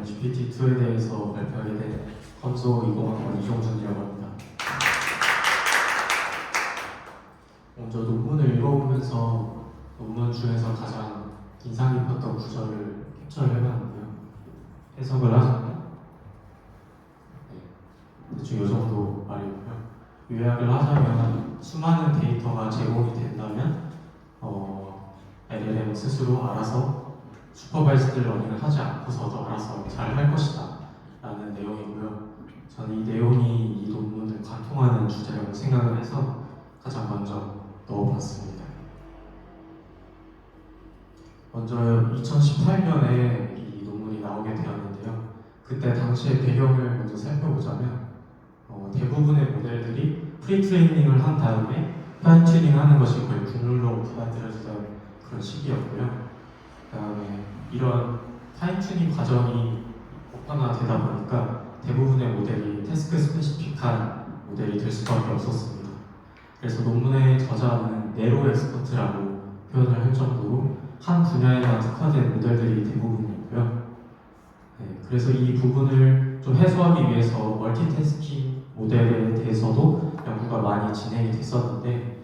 GPT-2에 대해서 발표하게 된 건조 20학번 이종준이라고 합니다. 먼저 논문을 읽어보면서 논문 중에서 가장 인상 깊었던 구절을 캡처를 해봤는데요. 해석을 하자면 대충 이 정도 말이고요. 요약을 하자면 수많은 데이터가 제공이 된다면 LLM 스스로 알아서 슈퍼바이스드 러닝을 하지 않고서도 알아서 잘 할 것이다 라는 내용이고요. 저는 이 내용이 이 논문을 관통하는 주제라고 생각을 해서 가장 먼저 넣어봤습니다. 먼저 2018년에 이 논문이 나오게 되었는데요. 그때 당시의 배경을 먼저 살펴보자면 대부분의 모델들이 프리트레이닝을 한 다음에 파인 튜닝 하는 것이 거의 국룰로 받아들여지던 그런 시기였고요. 그 다음에 이런 파인 튜닝 과정이 보편화되다 보니까 대부분의 모델이 태스크 스페시픽한 모델이 될 수밖에 없었습니다. 그래서 논문의 저자는 네로 엑스퍼트라고 표현을 할 정도로 한 분야에만 특화된 모델들이 대부분이고요. 그래서 이 부분을 좀 해소하기 위해서 멀티태스킹 모델에 대해서도 연구가 많이 진행이 됐었는데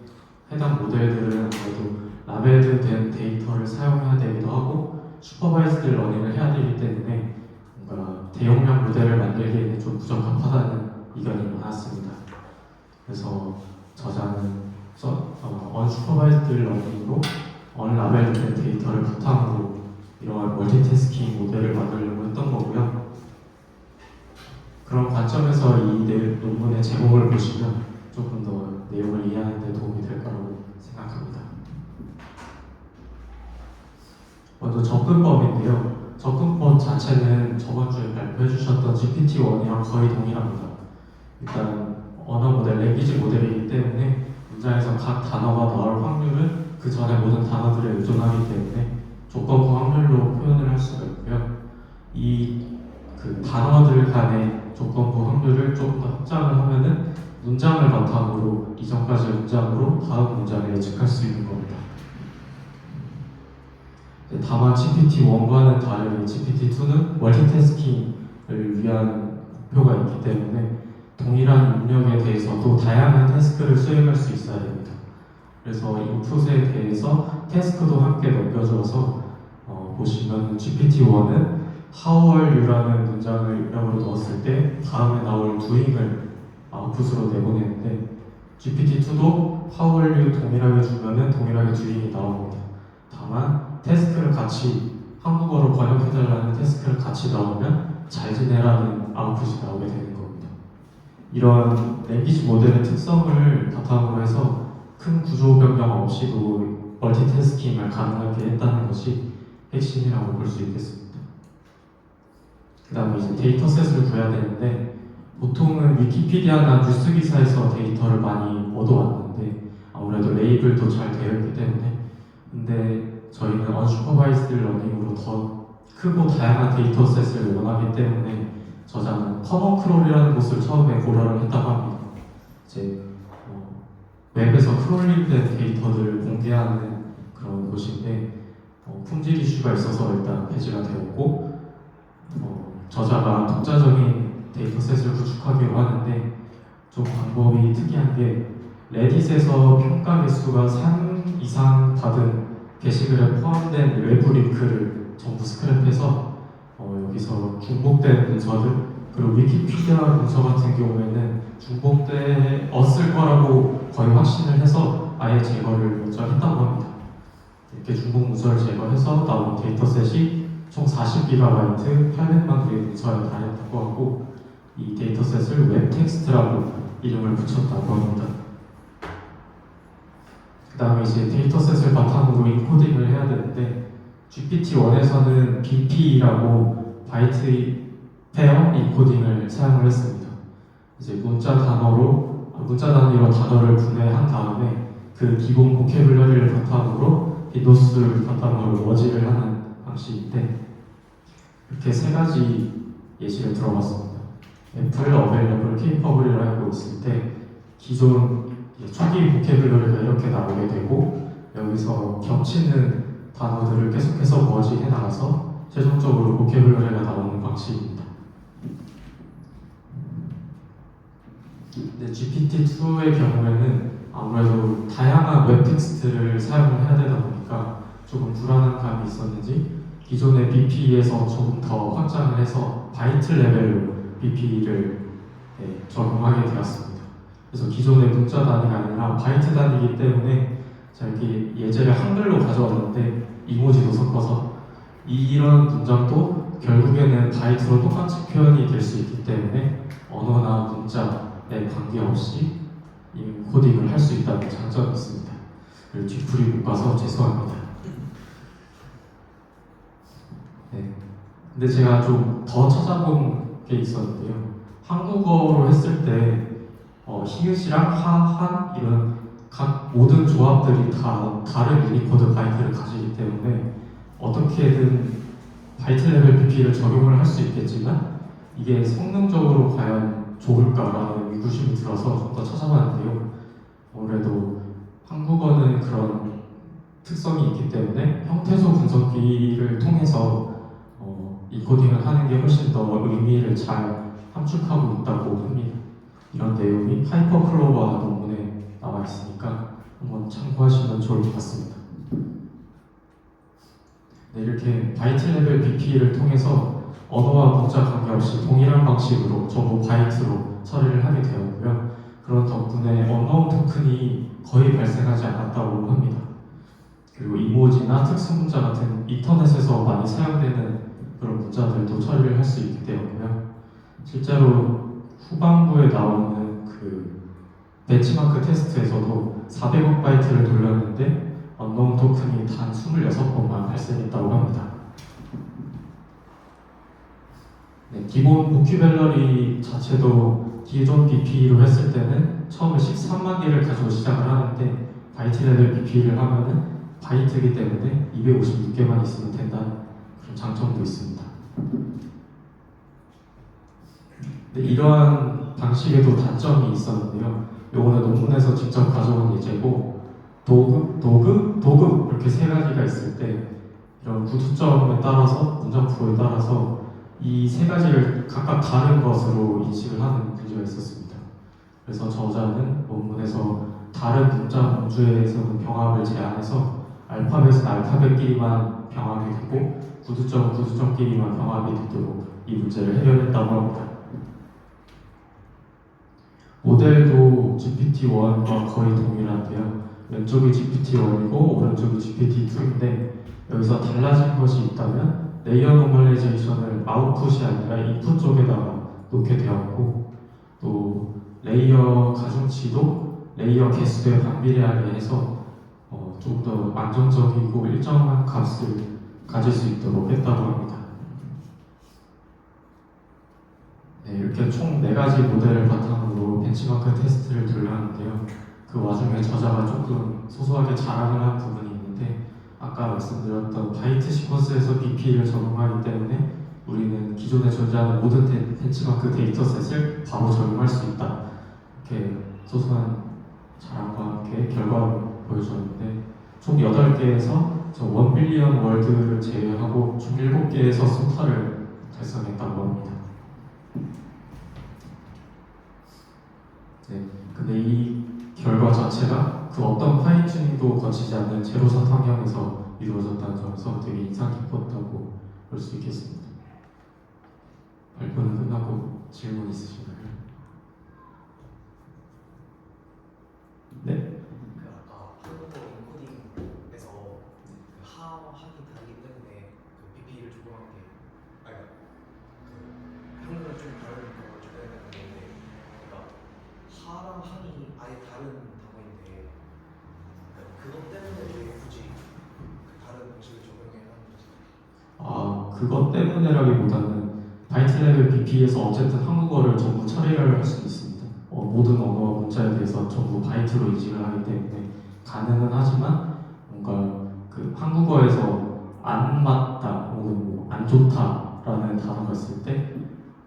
해당 모델들은 아무래도 라벨된 데이터를 사용해야 되기도 하고 슈퍼바이스드 러닝을 해야 되기 때문에 뭔가 대용량 모델을 만들기에는 좀 부적합하다는 의견이 많았습니다. 그래서 저자는 언슈퍼바이스드 러닝으로 언라벨된 데이터를 바탕으로 이러한 멀티태스킹 모델을 만들려고 했던 거고요. 그런 관점에서 이 논문의 제목을 보시면 조금 더 내용을 이해하는 데 도움이 될 거라고 생각합니다. 먼저 접근법인데요. 접근법 자체는 저번 주에 발표해 주셨던 GPT-1이랑 거의 동일합니다. 일단 언어 모델, 랭귀지 모델이기 때문에 문장에서 각 단어가 나올 확률은 그 전에 모든 단어들에 의존하기 때문에 조건부 확률로 표현을 할 수가 있고요. 그 단어들 간의 조건부 확률을 조금 더 확장을 하면은 문장을 바탕으로 이전까지 문장으로 다음 문장을 예측할 수 있는 겁니다. 다만 GPT-1과는 다르게 GPT-2는 멀티태스킹을 위한 목표가 있기 때문에 동일한 입력에 대해서도 다양한 태스크를 수행할 수 있어야 됩니다. 그래서 인풋에 대해서 태스크도 함께 넘겨줘서 보시면 GPT-1은 How are you라는 문장을 입력으로 넣었을 때 다음에 나올 doing을 아웃풋으로 내보내는데 GPT-2도 How are you 동일하게 주면은 동일하게 doing이 나옵니다. 다만 태스크를 같이 한국어로 번역해달라는 태스크를 같이 넣으면 잘 지내라는 아웃풋이 나오게 되는 겁니다. 이런 랭귀지 모델의 특성을 바탕으로 해서 큰 구조 변경 없이도 멀티태스킹을 가능하게 했다는 것이 핵심이라고 볼 수 있겠습니다. 그 다음에 이제 데이터셋을 구해야 되는데 보통은 위키피디아나 뉴스 기사에서 데이터를 많이 얻어왔는데 아무래도 레이블도 잘 되어 있기 때문에 근데 저희는 언슈퍼바이스드 러닝으로 더 크고 다양한 데이터셋을 원하기 때문에 저자는 커먼크롤이라는 곳을 처음에 고려를 했다고 합니다. 이제 웹에서 크롤링된 데이터들을 공개하는 그런 곳인데 품질 이슈가 있어서 일단 폐지가 되었고 저자가 독자적인 데이터셋을 구축하기로 하는데 좀 방법이 특이한 게 레딧에서 평가 개수가 3 이상 받은 게시글에 포함된 외부 링크를 전부 스크랩해서 여기서 중복된 문서들 그리고 위키피디아 문서 같은 경우에는 중복되었을 거라고 거의 확신을 해서 아예 제거를 먼저 했다고 합니다. 이렇게 중복 문서를 제거해서 나온 데이터셋이 총 40GB 800만 개의 문서에 달했다고 하고 이 데이터셋을 웹텍스트라고 이름을 붙였다고 합니다. 그 다음에 이제 데이터셋을 바탕으로 인코딩을 해야 되는데 GPT-1에서는 BP라고 바이트 페어 인코딩을 사용을 했습니다. 이제 문자 단위로 단어를 분해한 다음에 그 기본 보캐블러리를 바탕으로 빈도수를 바탕으로 워직을 하는 방식인데 이렇게 세 가지 예시를 들어봤습니다. 애플, 어베일러블, 케이퍼블을 알고 있을 때 기존 초기 보캐블러리가 이렇게 나오게 되고 여기서 겹치는 단어들을 계속해서 머지해 나가서 최종적으로 보캐블러리가 나오는 방식입니다. 근데 GPT-2의 경우에는 아무래도 다양한 웹 텍스트를 사용을 해야 되다 보니까 조금 불안한 감이 있었는지 기존의 BP에서 조금 더 확장을 해서 바이트 레벨로 BP를 적용하게 되었습니다. 그래서 기존의 문자 단위가 아니라 바이트 단위이기 때문에 제가 이렇게 예제를 한글로 가져왔는데 이모지도 섞어서 이런 문장도 결국에는 바이트로 똑같이 표현이 될 수 있기 때문에 언어나 문자에 관계없이 이 코딩을 할 수 있다는 장점이 있습니다. 그리고 뒤풀이 못 봐서 죄송합니다. 네. 근데 제가 좀 더 찾아본 게 있었는데요. 한국어로 했을 때 히읗이랑 하, 한 이런 각 모든 조합들이 다 다른 유니코드 바이트를 가지기 때문에 어떻게든 바이트 레벨 BP를 적용을 할 수 있겠지만 이게 성능적으로 과연 좋을까라는 의구심이 들어서 좀 더 찾아봤는데요. 아무래도 한국어는 그런 특성이 있기 때문에 형태소 분석기를 통해서 인코딩을 하는 게 훨씬 더 의미를 잘 함축하고 있다고 합니다. 이런 내용이 하이퍼클로버 논문에 나와 있으니까 한번 참고하시면 좋을 것 같습니다. 네, 이렇게 바이트 레벨 BP를 통해서 언어와 문자 관계없이 동일한 방식으로 전부 바이트로 처리를 하게 되었고요. 그런 덕분에 언어운 토큰이 거의 발생하지 않았다고 합니다. 그리고 이모지나 특수문자 같은 인터넷에서 많이 사용되는 그런 문자들도 처리를 할 수 있게 되었고요. 실제로 후반부에 나오는 그 벤치마크 테스트에서도 400억 바이트를 돌렸는데 언노운 토큰이 단 26번만 발생했다고 합니다. 네, 기본 보큐벨러리 자체도 기존 BP로 했을 때는 처음에 13만 개를 가지고 시작을 하는데 바이트 레벨 BP를 하면은 바이트이기 때문에 256개만 있으면 된다는 그런 장점도 있습니다. 네, 이러한 방식에도 단점이 있었는데요. 요거는 논문에서 직접 가져온 예제고 도급 이렇게 세 가지가 있을 때 이런 구두점에 따라서 문장풀에 따라서 이 세 가지를 각각 다른 것으로 인식을 하는 문제가 있었습니다. 그래서 저자는 논문에서 다른 문자 범주에서는 병합을 제한해서 알파벳은 알파벳끼리만 병합이 되고 구두점은 구두점끼리만 병합이 되도록 이 문제를 해결했다고 합니다. 모델도 GPT-1과 거의 동일한데요. 왼쪽이 GPT-1이고 오른쪽이 GPT-2인데 여기서 달라진 것이 있다면 레이어 노멀라이제이션을 아웃풋이 아니라 인풋 쪽에다가 놓게 되었고 또 레이어 가중치도 레이어 개수에 반비례하게 해서 좀 더 안정적이고 일정한 값을 가질 수 있도록 했다고 합니다. 네, 이렇게 총 4가지 모델을 바탕으로 벤치마크 테스트를 돌렸는데요. 그 와중에 저자가 조금 소소하게 자랑을 한 부분이 있는데 아까 말씀드렸던 바이트 시퀀스에서 BP를 적용하기 때문에 우리는 기존에 존재하는 모든 벤치마크 데이터셋을 바로 적용할 수 있다. 이렇게 소소한 자랑과 함께 결과를 보여줬는데 총 8개에서 1빌리언 월드를 제외하고 총 7개에서 소타를 달성했다고 합니다. 네, 근데 이 결과 자체가 그 어떤 파인튜닝도 거치지 않는 제로선 환경에서 이루어졌다는 점에서 되게 인상 깊었다고 볼 수 있겠습니다. 발표는 끝나고 질문 있으신가요? 네? 그 아까 한국어 인코딩에서 그 하와 한이 다르기 때문에 그 BP를 적용한 게 그 한국어는 좀 다른 걸 적용해야 되는 건데 그러니까 하랑 한이 아예 다른 단어인데 그것 때문에 왜 굳이 그 다른 방식을 적용해야 하는 거지? 그것 때문에라기보다는 바이트 레벨 BP에서 어쨌든 한국어를 전부 처리를 할 수 있습니다. 모든 언어와 문자에 대해서 전부 바이트로 인식을 하기 때문에 가능은 하지만 뭔가 그 한국어에서 안 맞다 혹은 안 좋다라는 단어가 있을 때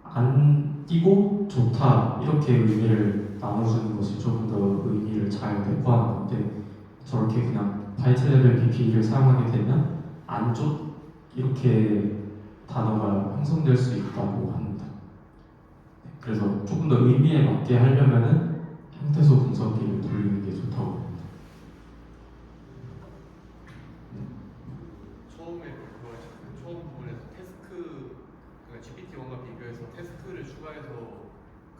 안 띄고 좋다 이렇게 의미를 나눠주는 것이 조금 더 의미를 잘 내포하는 건데 저렇게 그냥 바이트 레벨 BP를 사용하게 되면 안 좋 이렇게 단어가 형성될 수 있다고 합니다. 네, 그래서 조금 더 의미에 맞게 하려면은 형태소 분석기를 돌리는 게 좋다고 봅니다. 처음에 처음 부분에서 그러니까 GPT-1과 비교해서 태스크를 추가해서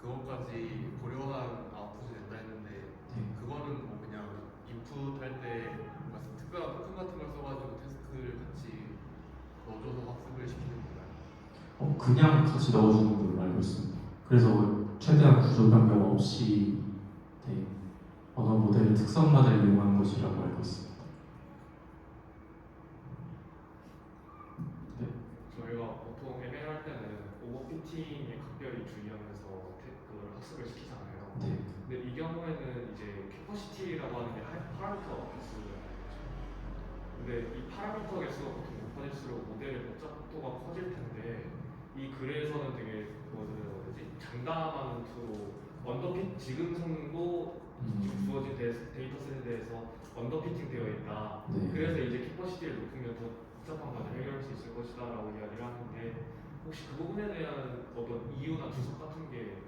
그것까지 고려한 아웃풋이 된다 했는데 네. 그거는 뭐 그냥 인풋 할때 특별한 토큰 같은 걸 써가지고 태스크를 같이 넣어줘서 학습을 시키는 건가요? 그냥 같이 넣어주는 걸로 알고 있습니다. 그래서 최대한 구조 변경 없이 네, 언어 모델의 특성만을 이용한 것이라고 알고 있습니다. 저희가 보통 ML 할 때는 오버피팅에 각별히 주의하면서 그걸 학습을 시키잖아요. 네. 근데 이 경우에는 이제 캐퍼시티라고 하는 게 파라미터 개수잖아요. 근데 이 파라미터 개수가 보통 높아질수록 모델의 복잡도가 커질 텐데 이 글에서는 되게 뭐지 장담하는 투로 언더핏 지금 성능도 지금 주어진 데이터셋에 대해서 언더피팅 되어 있다. 네. 그래서 이제 캐퍼시티를 높이면 더 복잡한 과정을 해결할 수 있을 것이다라고 이야기를 하는데 혹시 그 부분에 대한 어떤 이유나 주석 같은 게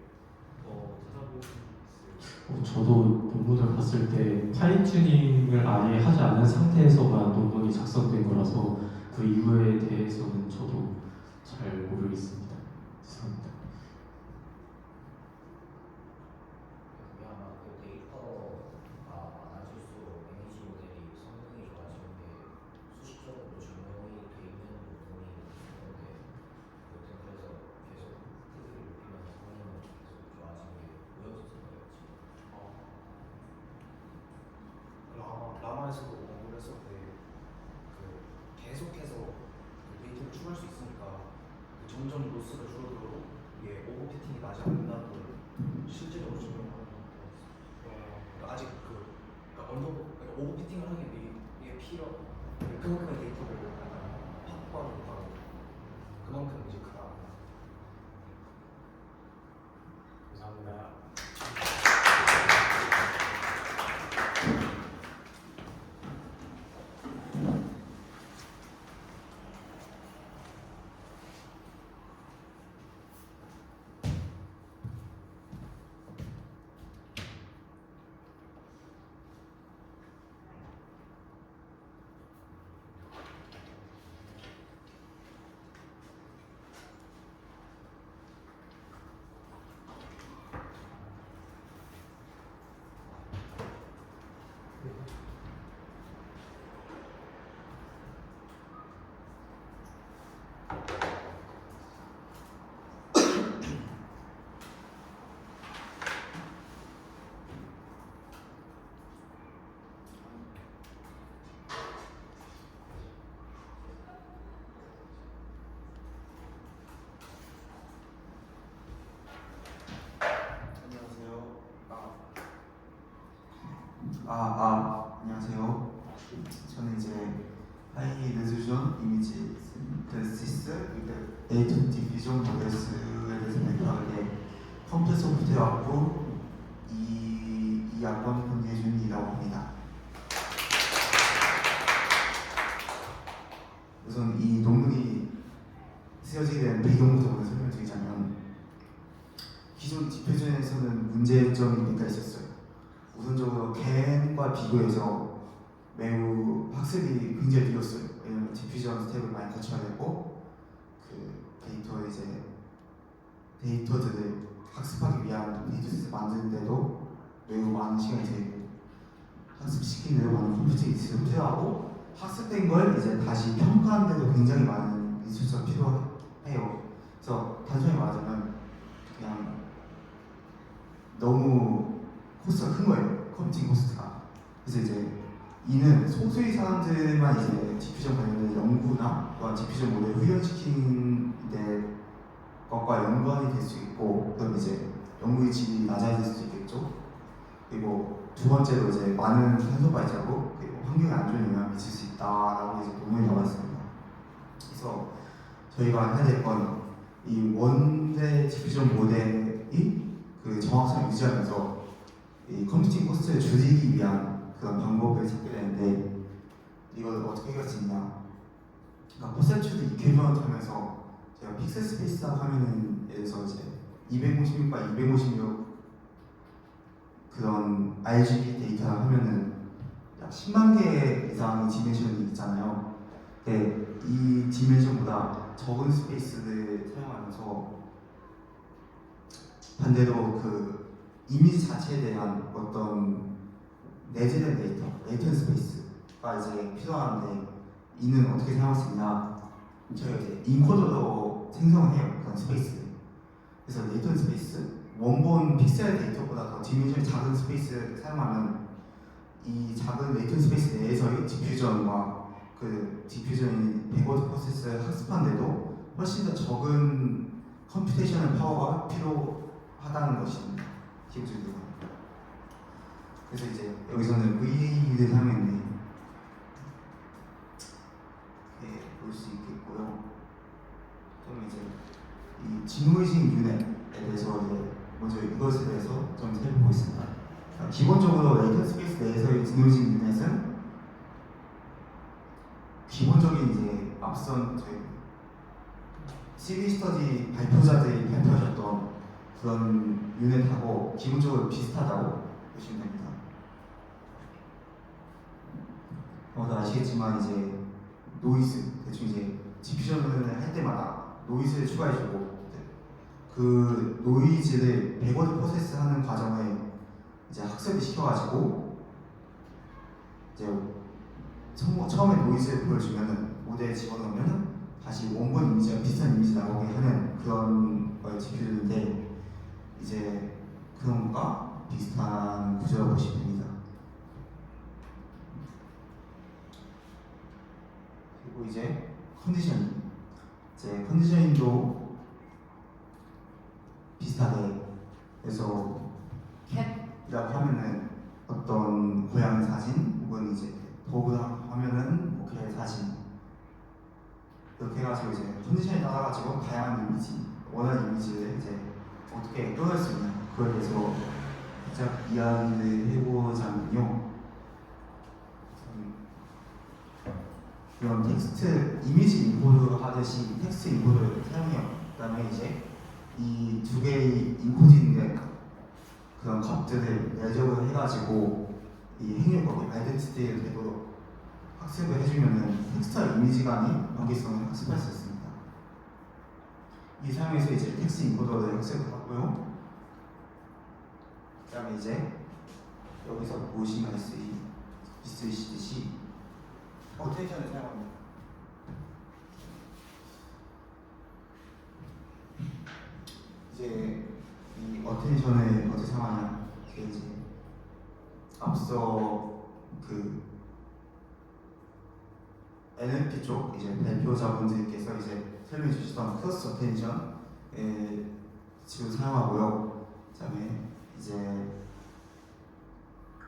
더 찾아볼 수 있어요? 저도 논문을 봤을 때 파인 튜닝을 아예 하지 않은 상태에서만 논문이 작성된 거라서 그 이유에 대해서는 저도 잘 모르겠습니다. 죄송합니다. 그게 아마 그 데이터가 많아질수록 이미지 모델이 성능이 좋아지는 게 수식적으로 증명이 돼 있는 부분이 있을 건데 여튼 그래서 계속 크기를 높이면서 성능은 계속 좋아지는 게 보여져서 그랬지. 라마에서도 공부를 했을 때 계속해서 데이터를 추가할 수 있으니까 점점 로스가 줄어들어도 이게 오버피팅이 나지 않는다는 걸 실제적으로 증명하는 것 같아요. 그러니까 아직 그러니까 오버피팅을 하기 위해 이게 그만큼의 데이터를 확보하는 것보다 그만큼 이제 크다. 감사합니다. 안녕하세요. 저는 이제 하이 레조전 이미지 신테시스 데이터 디비전 모델스에 대해서 맥락에 컴퓨터 소프트웨어 학부 이학번 권예준이라고 합니다. 우선 이 논문이 쓰여지게 된 배경부터 먼저 설명드리자면 기존 디퓨전에서는 문제점이 몇 가지 있었어요. 우선적으로 겐과 비교해서 매우 학습이 굉장히 느렸어요. 왜냐면 디퓨전 스텝을 많이 거쳐야 되고 데이터들을 학습하기 위한 데이터셋을 만드는데도 매우 많은 시간이 들고 학습시키는데도 많은 컴퓨팅 리소스가 필요하고 학습된 걸 이제 다시 평가하는데도 굉장히 많은 리소스가 필요해요. 그래서 단순히 말하자면 그냥 너무 코스트가 큰 거예요. 컴퓨팅 코스트가. 그래서 이제 이는 소수의 사람들만 이제 디퓨전 관련된 연구나 또한 디퓨전 모델 훈련시키는 것과 연관이 될 수 있고, 그럼 이제 연구의 질이 낮아질 수도 있겠죠. 그리고 두 번째로 이제 많은 탄소 발자국 그리고 환경에 안 좋은 영향을 미칠 수 있다라고 이제 논문이 나와 있습니다. 그래서 저희가 해야 될 건 이 원대 디퓨전 모델이 그 정확성을 유지하면서 이 컴퓨팅 코스트를 줄이기 위한 그런 방법을 찾게 되는데 이걸 어떻게 해결할 수 있냐? 그러니까 퍼센트도 이퀄리먼트 하면서 제가 픽셀 스페이스 화면에서 이제 256과 256 그런 RGB 데이터 하면은 약 10만 개 이상의 디멘션이 있잖아요. 근데 이 디멘션보다 적은 스페이스를 사용하면서 반대로 그 이미지 자체에 대한 어떤 내재된 데이터, 레이턴 스페이스가 이제 필요한데 이는 어떻게 사용할 수 있냐? 저희가 이제 인코더로 생성을 해요. 그런 스페이스. 그래서 레이턴 스페이스, 원본 픽셀 데이터보다 더 디멘션이 작은 스페이스를 사용하면 이 작은 레이턴 스페이스 내에서의 디퓨전과 그 디퓨전이 백워드 프로세스를 학습하는데도 훨씬 더 적은 컴퓨테이셔널 파워가 필요하다는 것입니다. 기본적으로. 그래서 이제 여기서는 VA를 사용했는데 볼 수 있겠고요. 그럼 이제 이 진노이징 유닛에 대해서 이제 먼저 이것에 대해서 좀 살펴보겠습니다. 기본적으로 레이턴 스페이스 내에서의 진노이징 유닛은 기본적인 이제 앞선 저희 CV 스터디 발표자들이 발표하셨던 그런 유닛하고 기본적으로 비슷하다고 보시면 됩니다. 다 아시겠지만 이제 노이즈 대충 이제 디퓨전을 할 때마다 노이즈를 추가해주고 그 노이즈를 백워드 프로세스 하는 과정에 이제 학습을 시켜가지고 이제 처음에 노이즈를 보여주면은 모델에 집어넣으면은 다시 원본 이미지와 비슷한 이미지 나오게 하는 그런 걸 디퓨전인데 이제 그런 것과 비슷한 구조라고 보시면 됩니다. 그리고 이제 컨디셔닝도 비슷하게 그래서 캣이라고 하면은 어떤 고양이 사진 혹은 이제 도그라고 하면은 뭐 개 사진 이렇게 해가지고 이제 컨디션에 따라가지고 다양한 이미지 원하는 이미지를 이제 어떻게 끌어낼 수 있냐 그거에 대해서 살짝 이야기를 해보자면요. 이런 텍스트 이미지 인코드 하듯이 텍스트 인코드를 사용해요. 그다음에 이제 이 두 개의 인코딩된 그런 값들을 내적을 해가지고 이 행위법의 아이덴티티를 되도록 학습을 해주면은 텍스트와 이미지 간의 관계성을 학습할 수 있습니다. 이 사용해서 이제 텍스트 인코더를 학습을 하고요. 그다음에 이제 여기서 보시면 있으시듯이 어텐션을 사용합니다. 이제 이 어텐션을 어떻게 사용하냐? 이제 앞서 그 NLP 쪽 이제 발표자분들께서 이제 설명해 주시던 크로스 어텐션을 지금 사용하고요. 그다음에 이제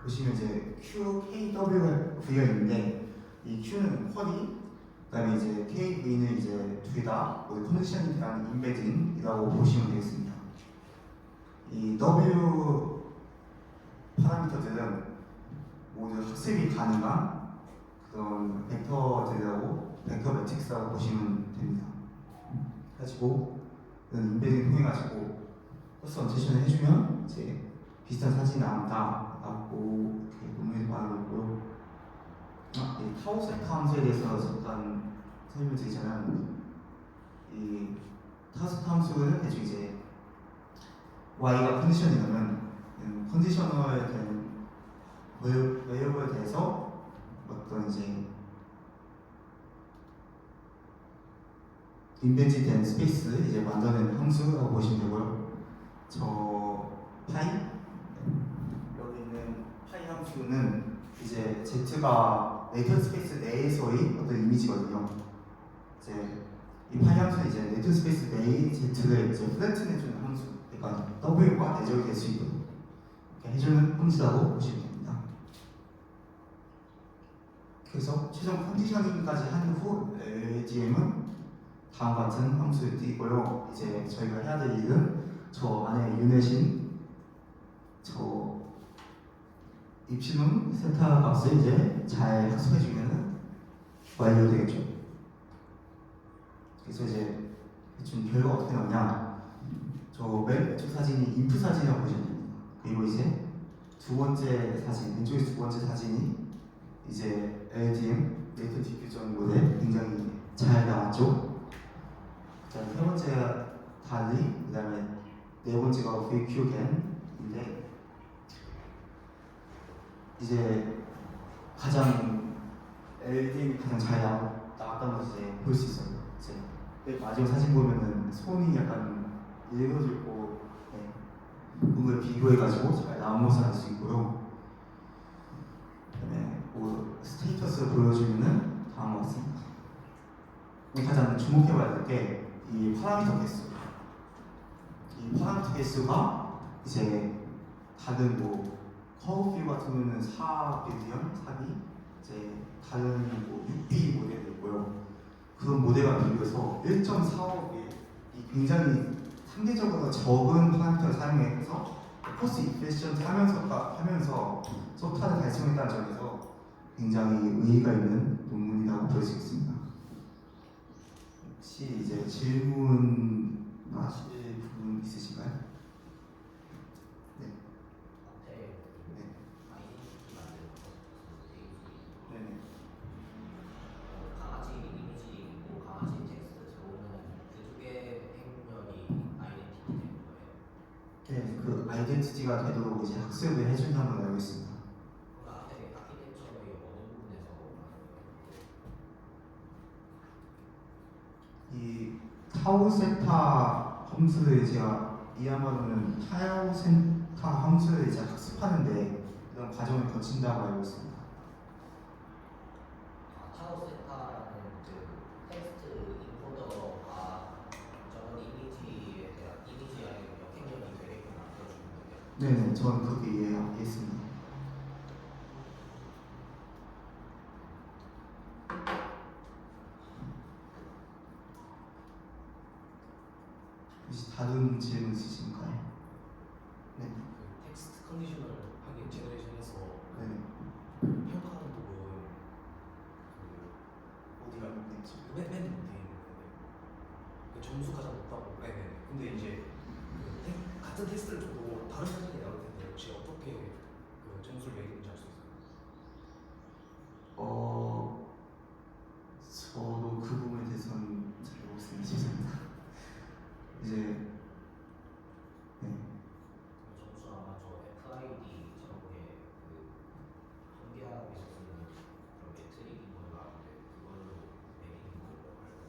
보시면 이제 QKW가 있는데 이 Q는 쿼리, 그다음에 이제 KV는 이제 둘 다 컨디션에 대한 인베딩이라고 보시면 되겠습니다. 이 W 파라미터들은 모두 학습이 가능한 그런 벡터들이라고 벡터 매트릭스라고 보시면 됩니다. 가지고 이런 인베딩 통해 가지고 커스 언체션을 해주면 이제 비슷한 사진이 나온다라고 이렇게 논문에서 말하고 있고요. 이 타우셋 함수에 대해서 잠깐 설명드리자면 이 타우셋 함수는 대충 이제 y가 컨디션이라면 컨디셔널 된 웨이어블에 대해서 어떤 이제 인벤티된 스페이스 이제 만들어낸 함수라고 보시면 되고요. 저 파이 여기 있는 파이 함수는 이제 z가 레이턴 스페이스 내에서의 어떤 이미지거든요. 이제 이 파이 함수는 이제 레이턴 스페이스 내의 z를 이제 플래튼해주는 함수, 그러니까 w가 내적이 될 수 있도록 이렇게 해주는 함수라고 보시면 됩니다. 그래서 최종 컨디셔닝까지 한 후 LDM은 다음과 같은 함수를 띄고요. 이제 저희가 해야 될 일은 저 안에 유닛인 저 입시문 세타 값을 이제 잘 학습해주면 완료되겠죠. 그래서 이제 대충 결과 어떻게 나오냐? 저 맨 왼쪽 사진이 인프 사진이라고 보시면 됩니다. 그리고 이제 두 번째 사진, 왼쪽에 두 번째 사진이 이제 LDM 데이터 디퓨전 모델 굉장히 잘 나왔죠. 그다음에 세 번째가 달리, 그다음에 네 번째가 VQGAN인데 이제 가장 LDM이 가장 잘 나왔다는 걸 이제 볼 수 있어요. 이제 맨 마지막 사진 보면은 손이 약간 일그러지고 그걸 비교해가지고 잘 나온 것을 알 수 있고요. 그다음에 뭐 스테이터스를 보여주면은 다음과 같습니다. 가장 주목해봐야 될 게 이 파라미터 개수. 이 파라미터 개수가 이제 다른 뭐 커브 뷰 같은 경우는 4빌리언, 4B, 이제 다른 뭐 6B 모델도 있고요. 그런 모델과 비교해서 1.45의 이 굉장히 상대적으로 적은 파라미터를 사용해서 포스 이피션트 하면서 소타를 달성했다는 점에서 굉장히 의의가 있는 논문이라고 볼 수 있습니다. 혹시 이제 질문하실 부분 있으신가요? 네. 앞에 네. 아이덴티티 만드는 페이지 네네. 강아지 이미지 있고 강아지 텍스트 들어오면 그쪽에 행렬이 아이덴티티 되는 거예요. 네, 그 아이덴티티가 되도록 이제 학습을 해준다는 걸 알고 있습니다. 그 앞에 아키텍처의 어느 부분에서 이 타우세타 함수를 제가 이해하면은 타우세타 함수를 이제 학습하는데 그런 과정을 거친다고 알고 있습니다. 타우세타라는 그 텍스트 인코더가 저런 이미지에 대한 이미지의 역행렬이 되게끔 만들어주는 거예요. 네네, 저는 그렇게 이해했습니다. 혹시 다른 질문 있으신가요? 네. 그 텍스트 컨디셔널 하긴 제너레이션에서 네. 평가하는 부분 그 어디가 맨 밑에 있는 그 점수 가장 높다고. 네네. 근데 이제 그 같은 텍스트를 줘도 다른 사진이 나올 텐데 혹시 어떻게 그 점수를 매기는지 알 수 있어요? 저도 그 부분에 대해서는 잘 모르겠습니다. 죄송합니다. 이제 네. 점수 아마 저 FID 저게 그 통계하고 있었으면 그런 매트릭인 걸로 아는데 그걸로 매기는 걸로 알고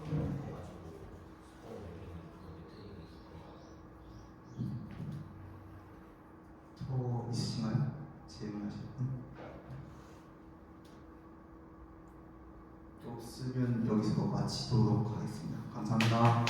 해가지고 스코어 매기는 그런 매트릭이 있을 거예요. 더 있으신가요? 질문하실 분? 또 없으면 여기서 마치도록 하겠습니다. 감사합니다.